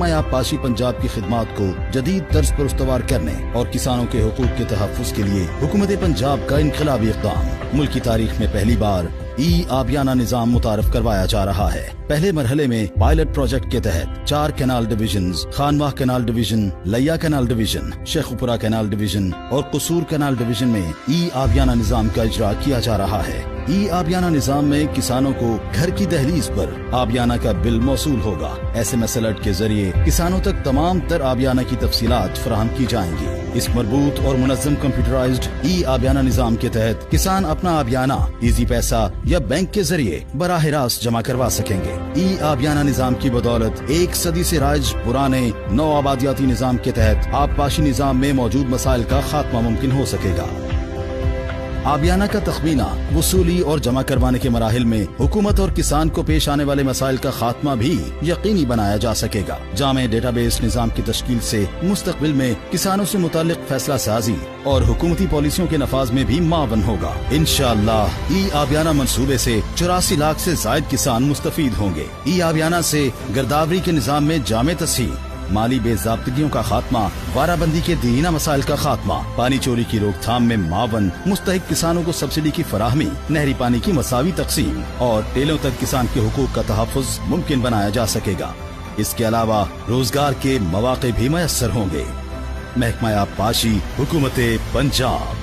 محکمہ آبپاشی پنجاب کی خدمات کو جدید طرز پر استوار کرنے اور کسانوں کے حقوق کے تحفظ کے لیے حکومت پنجاب کا انقلابی اقدام ملک کی تاریخ میں پہلی بار ای آبیانہ نظام متعارف کروایا جا رہا ہے۔ پہلے مرحلے میں پائلٹ پروجیکٹ کے تحت 4 canal divisions, Khanwah canal division, لیا canal division, Sheikhupura canal division اور قصور کینال ڈویژن میں ای آبیانہ نظام کا اجرا کیا جا رہا ہے۔ ای آبیانہ نظام میں کسانوں کو گھر کی دہلیز پر آبیانہ کا بل موصول ہوگا۔ SMS الرٹ کے ذریعے کسانوں تک تمام تر آبیانہ کی تفصیلات فراہم کی جائیں گی۔ اس مربوط اور منظم کمپیوٹرائزڈ ای آبیانہ نظام کے تحت کسان اپنا آبیانہ ایزی پیسہ یا بینک کے ذریعے براہ راست جمع کروا سکیں گے۔ ای آبیانہ نظام کی بدولت 1 صدی سے رائج پرانے نو آبادیاتی نظام کے تحت آبپاشی نظام میں موجود مسائل کا خاتمہ ممکن ہو سکے گا۔ آبیانہ کا تخمینہ، وصولی اور جمع کروانے کے مراحل میں حکومت اور کسان کو پیش آنے والے مسائل کا خاتمہ بھی یقینی بنایا جا سکے گا۔ جامع ڈیٹا بیس نظام کی تشکیل سے مستقبل میں کسانوں سے متعلق فیصلہ سازی اور حکومتی پالیسیوں کے نفاذ میں بھی معاون ہوگا۔ انشاءاللہ ای آبیانہ منصوبے سے 84 لاکھ سے زائد کسان مستفید ہوں گے۔ ای آبیانہ سے گرداوری کے نظام میں جامع تصحیح، مالی بے ضابطگیوں کا خاتمہ، وارہ بندی کے دیرینہ مسائل کا خاتمہ، پانی چوری کی روک تھام میں معاون، مستحق کسانوں کو سبسڈی کی فراہمی، نہری پانی کی مساوی تقسیم اور ٹیلوں تک کسان کے حقوق کا تحفظ ممکن بنایا جا سکے گا۔ اس کے علاوہ روزگار کے مواقع بھی میسر ہوں گے۔ محکمہ آبپاشی، حکومت پنجاب۔